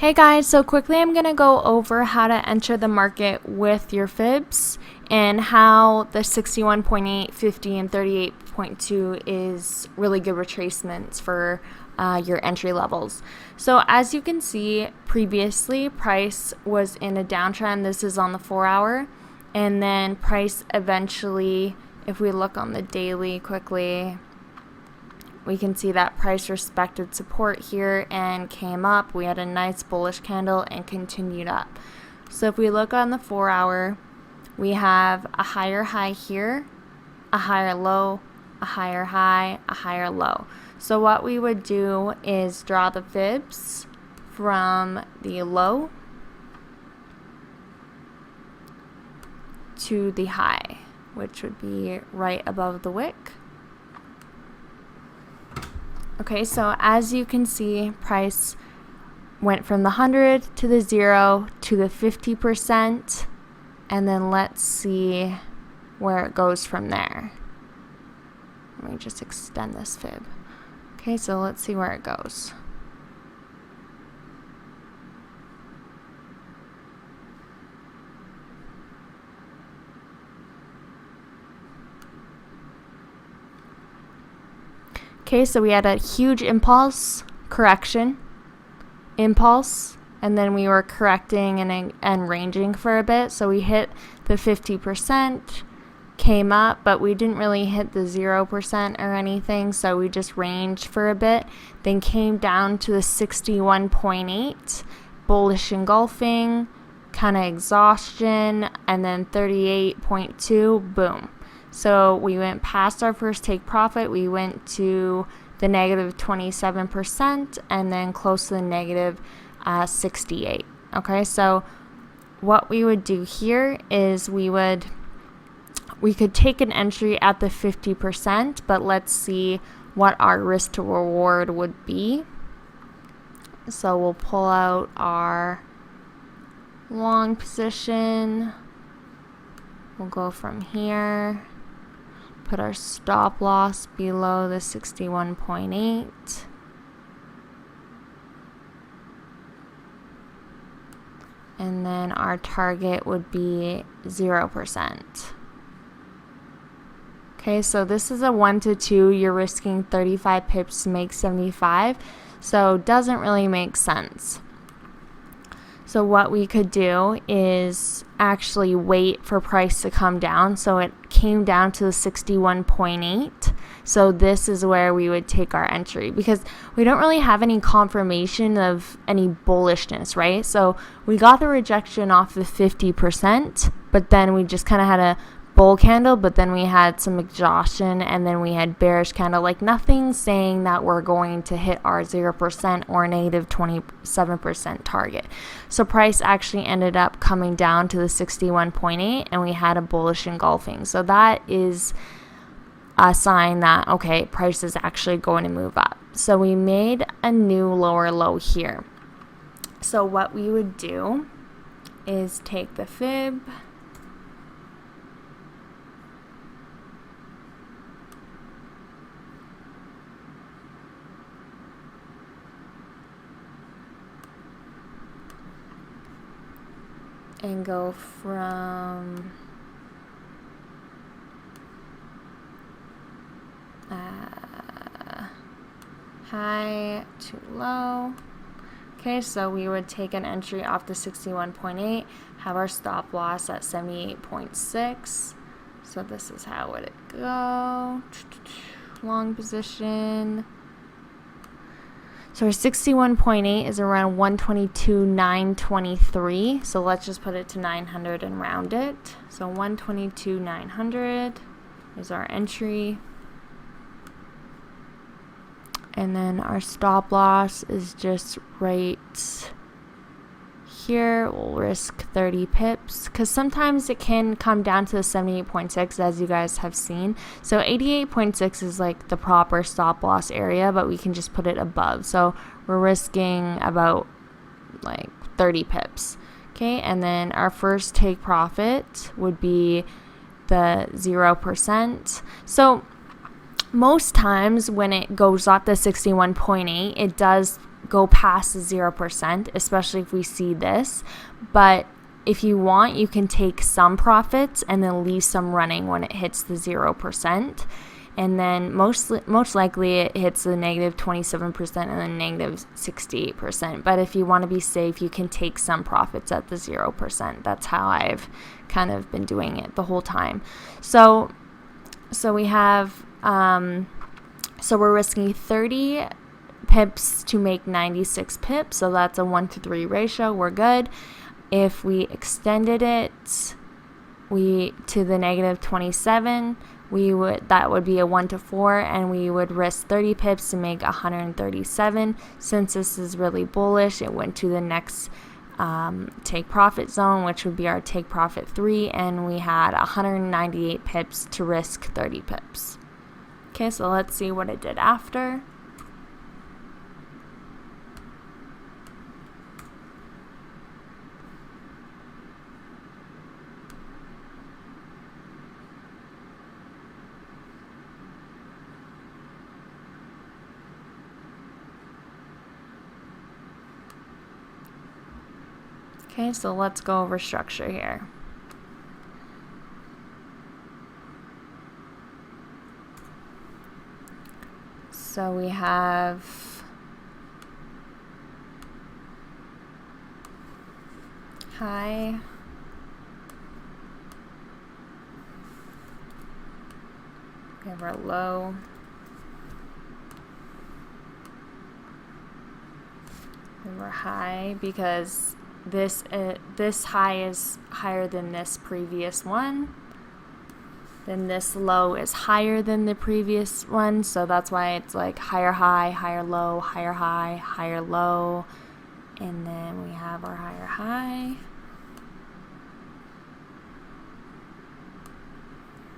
Hey guys, so quickly I'm going to go over how to enter the market with your fibs and how the 61.8, 50, and 38.2 is really good retracements for your entry levels. So as you can see, previously price was in a downtrend. This is on the 4-hour, and then price eventually, if we look on the daily quickly, we can see that price respected support here and came up. We had a nice bullish candle and continued up. So if we look on the 4-hour, we have a higher high here, a higher low, a higher high, a higher low. So what we would do is draw the fibs from the low to the high, which would be right above the wick. Okay, so as you can see, price went from the 100 to the 0 to the 50%, and then let's see where it goes from there. Let me just extend this fib. Okay, so let's see where it goes. Okay, so we had a huge impulse, correction, impulse, and then we were correcting and ranging for a bit. So we hit the 50%, came up, but we didn't really hit the 0% or anything, so we just ranged for a bit, then came down to the 61.8, bullish engulfing, kind of exhaustion, and then 38.2, boom. So we went past our first take profit, we went to the negative 27% and then close to the negative 68. Okay, so what we would do here is we could take an entry at the 50%, but let's see what our risk to reward would be. So we'll pull out our long position. We'll go from here. Put our stop loss below the 61.8. And then our target would be 0%. Okay, so this is a 1 to 2. You're risking 35 pips to make 75. So it doesn't really make sense. So what we could do is actually wait for price to come down. So it came down to the 61.8. So this is where we would take our entry because we don't really have any confirmation of any bullishness, right? So we got the rejection off the 50%, but then we just kind of had a bull candle, but then we had some exhaustion, and then we had bearish candle, like nothing saying that we're going to hit our 0% or negative 27% target. So price actually ended up coming down to the 61.8, and we had a bullish engulfing. So that is a sign that, okay, price is actually going to move up. So we made a new lower low here. So what we would do is take the fib, and go from high to low. Okay, so we would take an entry off the 61.8, have our stop loss at 78.6. So this is how would it go. Long position. So our 61.8 is around 122,923. So let's just put it to 900 and round it. So 122,900 is our entry. And then our stop loss is just right here. We'll risk 30 pips because sometimes it can come down to the 78.6 as you guys have seen. So 88.6 is like the proper stop loss area, but we can just put it above. So we're risking about like 30 pips. Okay, and then our first take profit would be the 0%. So most times when it goes up to 61.8, it does go past the 0%, especially if we see this. But if you want, you can take some profits and then leave some running when it hits the 0%. And then most likely it hits the negative 27% and then negative 68%. But if you want to be safe, you can take some profits at the 0%. That's how I've kind of been doing it the whole time. So we have, so we're risking 30 pips to make 96 pips. So that's a 1-to-3 ratio. We're good. If we extended it to the negative 27, that would be a 1-to-4, and we would risk 30 pips to make 137. Since this is really bullish, it went to the next take profit zone, which would be our take profit 3, and we had 198 pips to risk 30 pips. Okay, so let's see what it did after. Okay, so let's go over structure here. So we have high, we have our low, and we're high because this high is higher than this previous one. Then this low is higher than the previous one, so that's why it's like higher high, higher low, higher high, higher low, and then we have our higher high,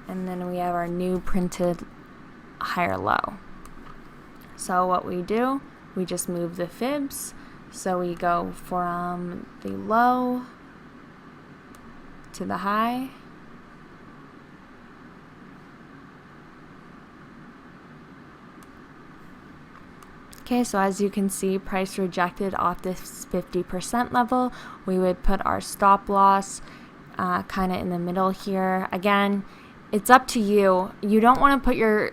and then we have our new printed higher low. So what we do, we just move the fibs. So we go from the low to the high. Okay, so as you can see, price rejected off this 50% level. We would put our stop loss kind of in the middle here. Again, it's up to you. You don't want to put your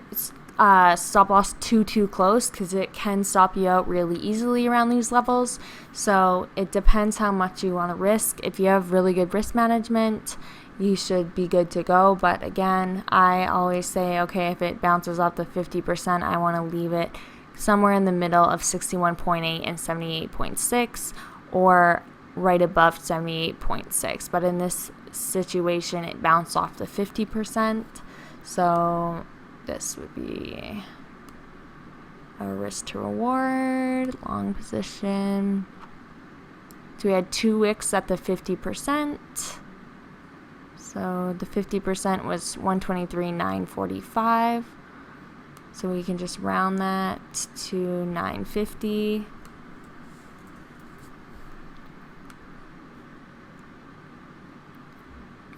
stop loss too close because it can stop you out really easily around these levels. So it depends how much you want to risk. If you have really good risk management, you should be good to go. But again, I always say, okay, if it bounces up to 50%, I want to leave it somewhere in the middle of 61.8 and 78.6, or right above 78.6. But in this situation, it bounced off the 50%. So this would be a risk to reward, long position. So we had 2 wicks at the 50%. So the 50% was 123,945. So we can just round that to 950.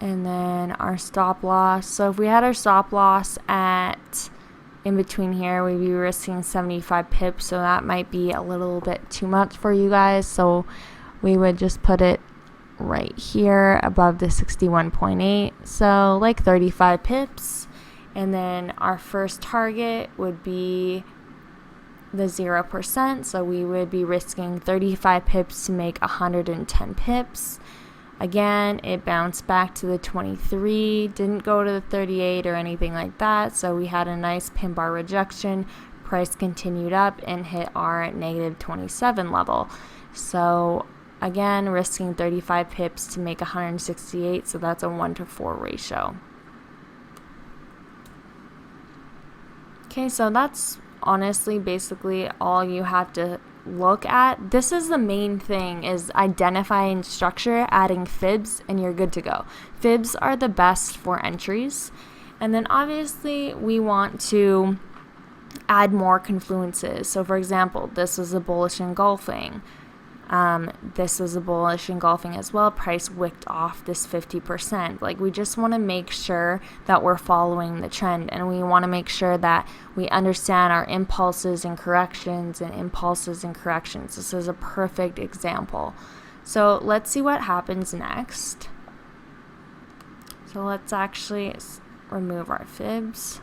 And then our stop loss. So if we had our stop loss at in between here, we'd be risking 75 pips. So that might be a little bit too much for you guys. So we would just put it right here above the 61.8. So like 35 pips. And then our first target would be the 0%. So we would be risking 35 pips to make 110 pips. Again, it bounced back to the 23, didn't go to the 38 or anything like that. So we had a nice pin bar rejection. Price continued up and hit our negative 27 level. So again, risking 35 pips to make 168. So that's a 1-to-4 ratio. Okay, so that's honestly basically all you have to look at. This is the main thing, is identifying structure, adding fibs, and you're good to go. Fibs are the best for entries. And then obviously we want to add more confluences. So for example, this is a bullish engulfing. This was a bullish engulfing as well. Price wicked off this 50%. Like, we just want to make sure that we're following the trend, and we want to make sure that we understand our impulses and corrections and impulses and corrections. This is a perfect example. So let's see what happens next. So let's actually remove our fibs.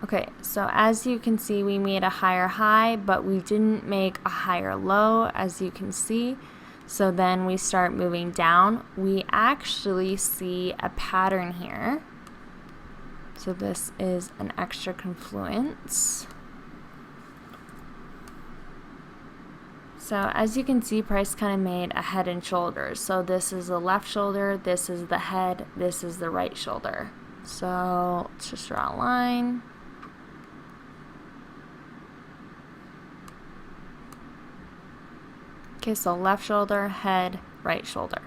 Okay, so as you can see, we made a higher high, but we didn't make a higher low, as you can see. So then we start moving down. We actually see a pattern here. So this is an extra confluence. So as you can see, price kind of made a head and shoulders. So this is the left shoulder, this is the head, this is the right shoulder. So let's just draw a line. Okay, so left shoulder, head, right shoulder.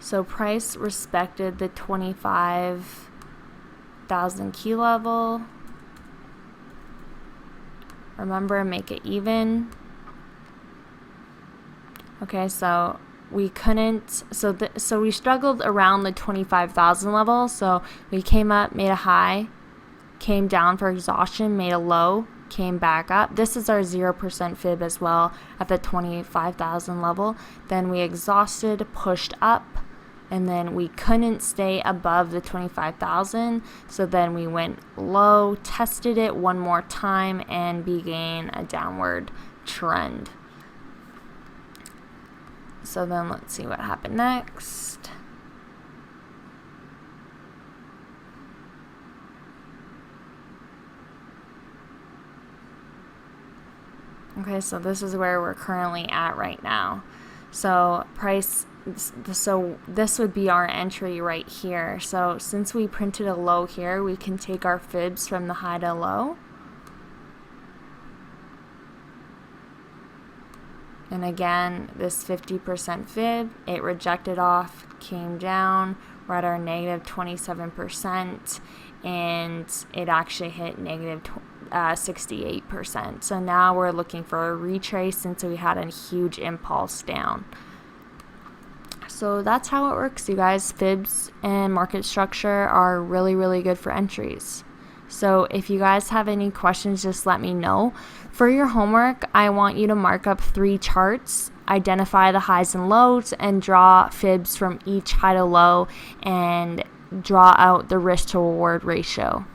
So price respected the 25,000 key level. Remember, make it even. Okay, so we couldn't, so we struggled around the 25,000 level. So we came up, made a high, came down for exhaustion, made a low, came back up. This is our 0% fib as well at the 25,000 level. Then we exhausted, pushed up, and then we couldn't stay above the 25,000. So then we went low, tested it one more time, and began a downward trend. So then let's see what happened next. Okay, so this is where we're currently at right now. So price, so this would be our entry right here. So since we printed a low here, we can take our fibs from the high to low. And again, this 50% fib, it rejected off, came down. We're at our negative 27%, and it actually hit negative 68%. So now we're looking for a retrace since we had a huge impulse down. So that's how it works, you guys. Fibs and market structure are really, really good for entries. So if you guys have any questions, just let me know. For your homework, I want you to mark up 3 charts, identify the highs and lows, and draw fibs from each high to low, and draw out the risk to reward ratio.